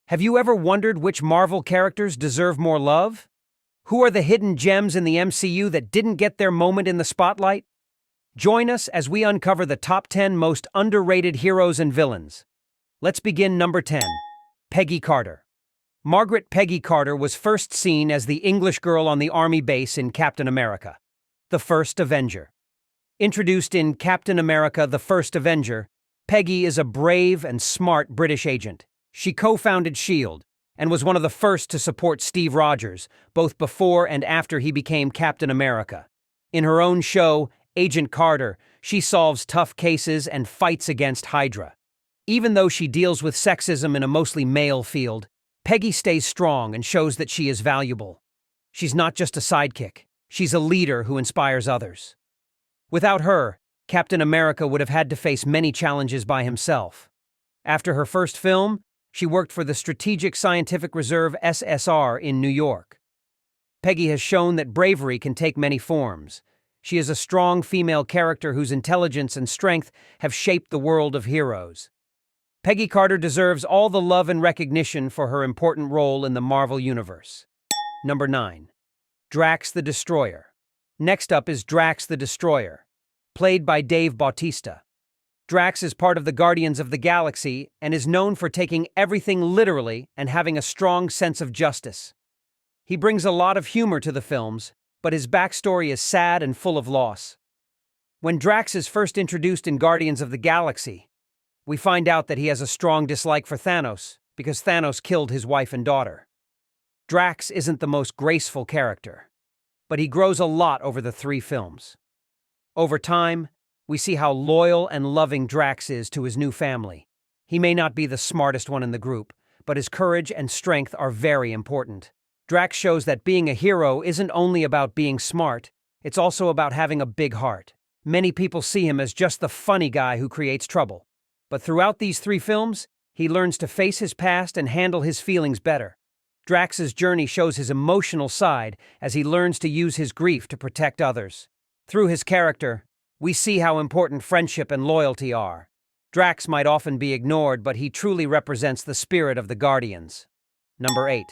Have you ever wondered which Marvel characters deserve more love? Who are the hidden gems in the MCU that didn't get their moment in the spotlight? Join us as we uncover the top 10 most underrated heroes and villains. Let's begin number 10. Peggy Carter. Margaret Peggy Carter was first seen as the English girl on the army base in Captain America, the First Avenger. Introduced in Captain America: The First Avenger, Peggy is a brave and smart British agent. She co-founded S.H.I.E.L.D. and was one of the first to support Steve Rogers, both before and after he became Captain America. In her own show, Agent Carter, she solves tough cases and fights against Hydra. Even though she deals with sexism in a mostly male field, Peggy stays strong and shows that she is valuable. She's not just a sidekick, she's a leader who inspires others. Without her, Captain America would have had to face many challenges by himself. After her first film, she worked for the Strategic Scientific Reserve (SSR) in New York. Peggy has shown that bravery can take many forms. She is a strong female character whose intelligence and strength have shaped the world of heroes. Peggy Carter deserves all the love and recognition for her important role in the Marvel Universe. Number 9. Drax the Destroyer. Next up is Drax the Destroyer, played by Dave Bautista. Drax is part of the Guardians of the Galaxy and is known for taking everything literally and having a strong sense of justice. He brings a lot of humor to the films, but his backstory is sad and full of loss. When Drax is first introduced in Guardians of the Galaxy, we find out that he has a strong dislike for Thanos because Thanos killed his wife and daughter. Drax isn't the most graceful character, but he grows a lot over the 3 films. Over time, we see how loyal and loving Drax is to his new family. He may not be the smartest one in the group, but his courage and strength are very important. Drax shows that being a hero isn't only about being smart, it's also about having a big heart. Many people see him as just the funny guy who creates trouble. But throughout these 3 films, he learns to face his past and handle his feelings better. Drax's journey shows his emotional side as he learns to use his grief to protect others. Through his character, we see how important friendship and loyalty are. Drax might often be ignored, but he truly represents the spirit of the Guardians. Number 8.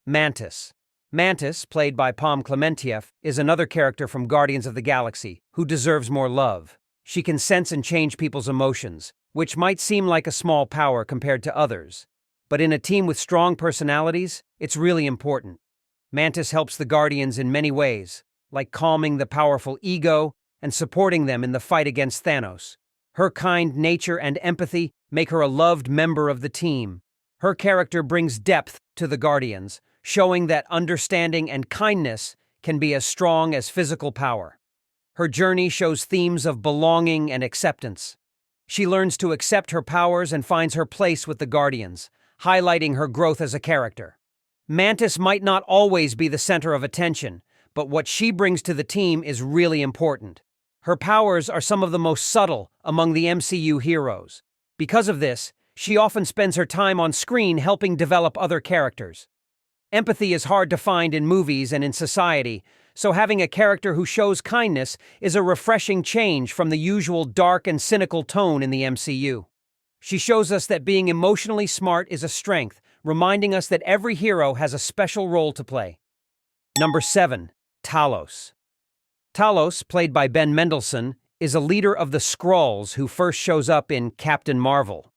Mantis. Mantis, played by Pom Klementieff, is another character from Guardians of the Galaxy who deserves more love. She can sense and change people's emotions, which might seem like a small power compared to others. But in a team with strong personalities, it's really important. Mantis helps the Guardians in many ways, like calming the powerful ego and supporting them in the fight against Thanos. Her kind nature and empathy make her a loved member of the team. Her character brings depth to the Guardians, showing that understanding and kindness can be as strong as physical power. Her journey shows themes of belonging and acceptance. She learns to accept her powers and finds her place with the Guardians, highlighting her growth as a character. Mantis might not always be the center of attention, but what she brings to the team is really important. Her powers are some of the most subtle among the MCU heroes. Because of this, she often spends her time on screen helping develop other characters. Empathy is hard to find in movies and in society, so having a character who shows kindness is a refreshing change from the usual dark and cynical tone in the MCU. She shows us that being emotionally smart is a strength, reminding us that every hero has a special role to play. Number 7. Talos. Talos, played by Ben Mendelsohn, is a leader of the Skrulls who first shows up in Captain Marvel.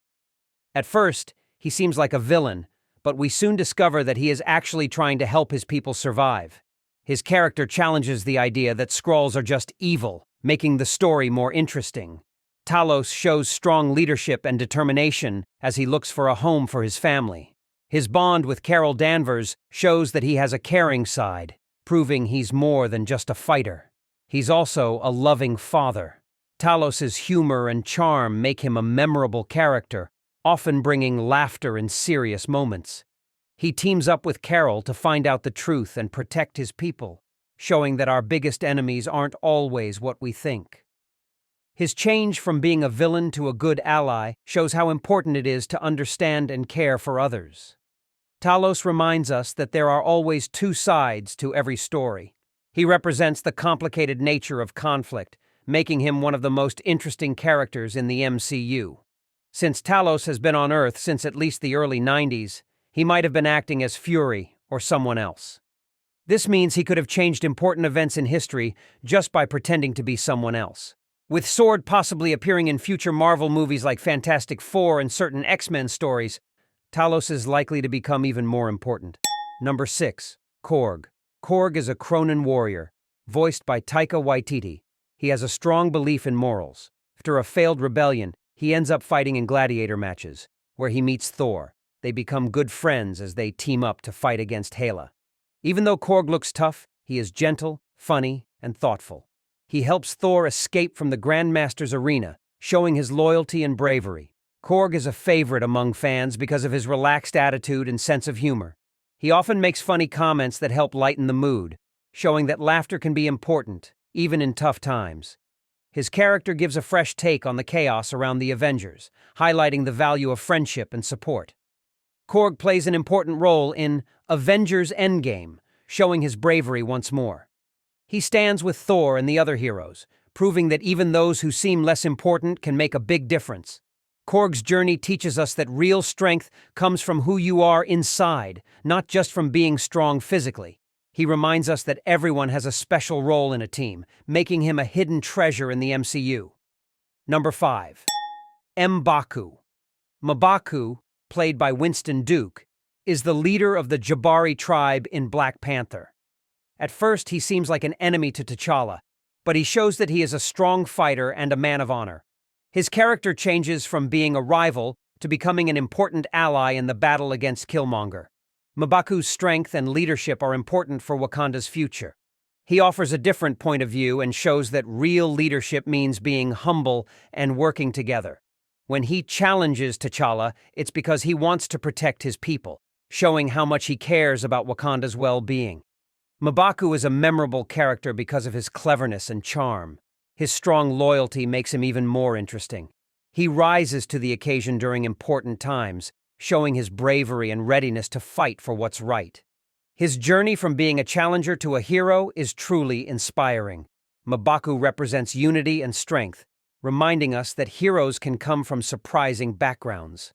At first, he seems like a villain, but we soon discover that he is actually trying to help his people survive. His character challenges the idea that Skrulls are just evil, making the story more interesting. Talos shows strong leadership and determination as he looks for a home for his family. His bond with Carol Danvers shows that he has a caring side, proving he's more than just a fighter. He's also a loving father. Talos's humor and charm make him a memorable character, often bringing laughter in serious moments. He teams up with Carol to find out the truth and protect his people, showing that our biggest enemies aren't always what we think. His change from being a villain to a good ally shows how important it is to understand and care for others. Talos reminds us that there are always 2 sides to every story. He represents the complicated nature of conflict, making him one of the most interesting characters in the MCU. Since Talos has been on Earth since at least the early 90s, he might have been acting as Fury or someone else. This means he could have changed important events in history just by pretending to be someone else. With Sword possibly appearing in future Marvel movies like Fantastic Four and certain X-Men stories, Talos is likely to become even more important. Number 6. Korg. Korg is a Kronan warrior, voiced by Taika Waititi. He has a strong belief in morals. After a failed rebellion, he ends up fighting in gladiator matches, where he meets Thor. They become good friends as they team up to fight against Hela. Even though Korg looks tough, he is gentle, funny, and thoughtful. He helps Thor escape from the Grandmaster's arena, showing his loyalty and bravery. Korg is a favorite among fans because of his relaxed attitude and sense of humor. He often makes funny comments that help lighten the mood, showing that laughter can be important, even in tough times. His character gives a fresh take on the chaos around the Avengers, highlighting the value of friendship and support. Korg plays an important role in Avengers Endgame, showing his bravery once more. He stands with Thor and the other heroes, proving that even those who seem less important can make a big difference. Korg's journey teaches us that real strength comes from who you are inside, not just from being strong physically. He reminds us that everyone has a special role in a team, making him a hidden treasure in the MCU. Number 5. M'Baku. M'Baku, played by Winston Duke, is the leader of the Jabari tribe in Black Panther. At first, he seems like an enemy to T'Challa, but he shows that he is a strong fighter and a man of honor. His character changes from being a rival to becoming an important ally in the battle against Killmonger. M'Baku's strength and leadership are important for Wakanda's future. He offers a different point of view and shows that real leadership means being humble and working together. When he challenges T'Challa, it's because he wants to protect his people, showing how much he cares about Wakanda's well-being. M'Baku is a memorable character because of his cleverness and charm. His strong loyalty makes him even more interesting. He rises to the occasion during important times, showing his bravery and readiness to fight for what's right. His journey from being a challenger to a hero is truly inspiring. M'Baku represents unity and strength, reminding us that heroes can come from surprising backgrounds.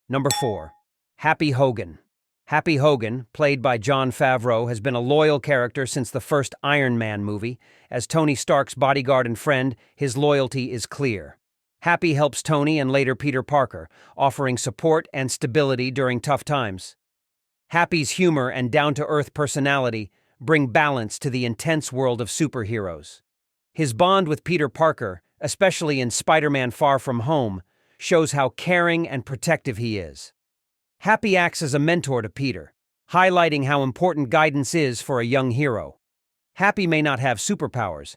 Number 4. Happy Hogan. Happy Hogan, played by Jon Favreau, has been a loyal character since the first Iron Man movie. As Tony Stark's bodyguard and friend, his loyalty is clear. Happy helps Tony and later Peter Parker, offering support and stability during tough times. Happy's humor and down-to-earth personality bring balance to the intense world of superheroes. His bond with Peter Parker, especially in Spider-Man Far From Home, shows how caring and protective he is. Happy acts as a mentor to Peter, highlighting how important guidance is for a young hero. Happy may not have superpowers,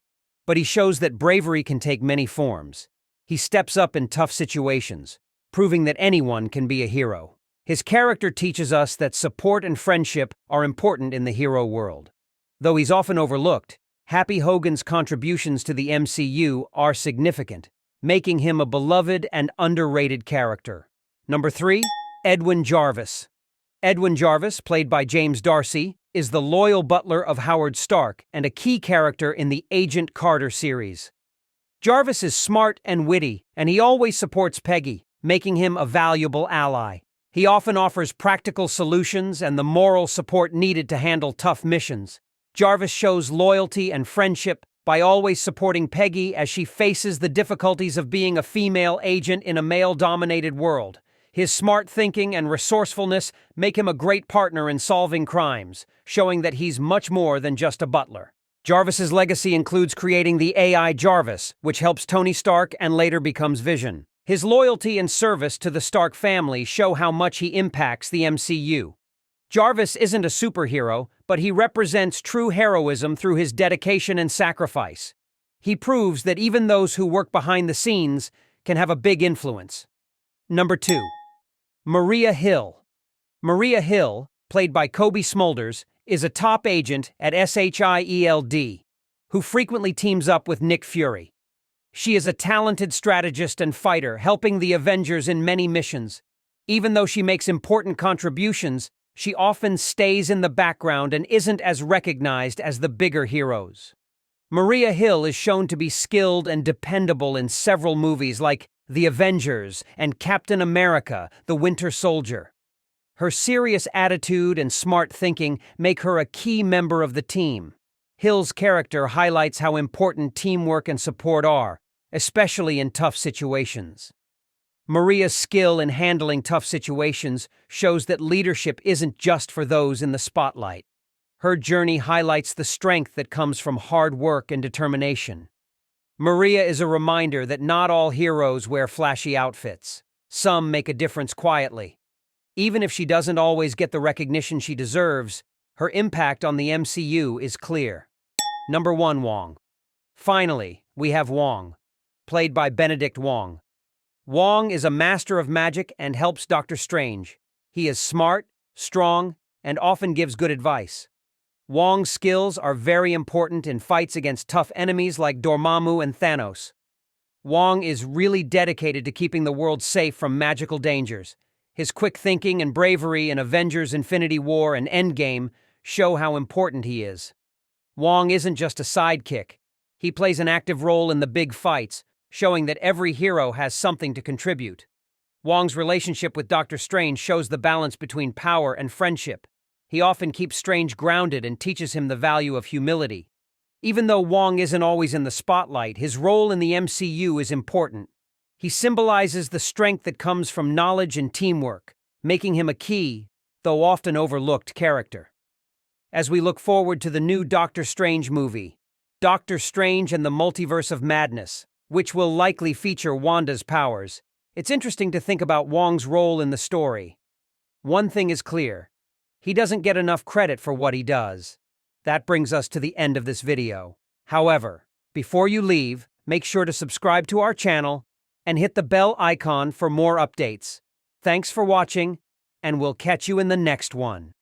but he shows that bravery can take many forms. He steps up in tough situations, proving that anyone can be a hero. His character teaches us that support and friendship are important in the hero world. Though he's often overlooked, Happy Hogan's contributions to the MCU are significant, making him a beloved and underrated character. Number 3. Edwin Jarvis. Edwin Jarvis, played by James D'Arcy, is the loyal butler of Howard Stark and a key character in the Agent Carter series. Jarvis is smart and witty, and he always supports Peggy, making him a valuable ally. He often offers practical solutions and the moral support needed to handle tough missions. Jarvis shows loyalty and friendship by always supporting Peggy as she faces the difficulties of being a female agent in a male-dominated world. His smart thinking and resourcefulness make him a great partner in solving crimes, showing that he's much more than just a butler. Jarvis's legacy includes creating the AI Jarvis, which helps Tony Stark and later becomes Vision. His loyalty and service to the Stark family show how much he impacts the MCU. Jarvis isn't a superhero, but he represents true heroism through his dedication and sacrifice. He proves that even those who work behind the scenes can have a big influence. Number 2. Maria Hill. Maria Hill, played by Kobe Smulders, is a top agent at SHIELD, who frequently teams up with Nick Fury. She is a talented strategist and fighter, helping the Avengers in many missions. Even though she makes important contributions, she often stays in the background and isn't as recognized as the bigger heroes. Maria Hill is shown to be skilled and dependable in several movies like The Avengers and Captain America: The Winter Soldier. Her serious attitude and smart thinking make her a key member of the team. Hill's character highlights how important teamwork and support are, especially in tough situations. Maria's skill in handling tough situations shows that leadership isn't just for those in the spotlight. Her journey highlights the strength that comes from hard work and determination. Maria is a reminder that not all heroes wear flashy outfits. Some make a difference quietly. Even if she doesn't always get the recognition she deserves, her impact on the MCU is clear. Number 1, Wong. Finally, we have Wong, played by Benedict Wong. Wong is a master of magic and helps Doctor Strange. He is smart, strong, and often gives good advice. Wong's skills are very important in fights against tough enemies like Dormammu and Thanos. Wong is really dedicated to keeping the world safe from magical dangers. His quick thinking and bravery in Avengers: Infinity War and Endgame show how important he is. Wong isn't just a sidekick. He plays an active role in the big fights, showing that every hero has something to contribute. Wong's relationship with Doctor Strange shows the balance between power and friendship. He often keeps Strange grounded and teaches him the value of humility. Even though Wong isn't always in the spotlight, his role in the MCU is important. He symbolizes the strength that comes from knowledge and teamwork, making him a key, though often overlooked, character. As we look forward to the new Doctor Strange movie, Doctor Strange and the Multiverse of Madness, which will likely feature Wanda's powers, it's interesting to think about Wong's role in the story. One thing is clear: he doesn't get enough credit for what he does. That brings us to the end of this video. However, before you leave, make sure to subscribe to our channel and hit the bell icon for more updates. Thanks for watching, and we'll catch you in the next one.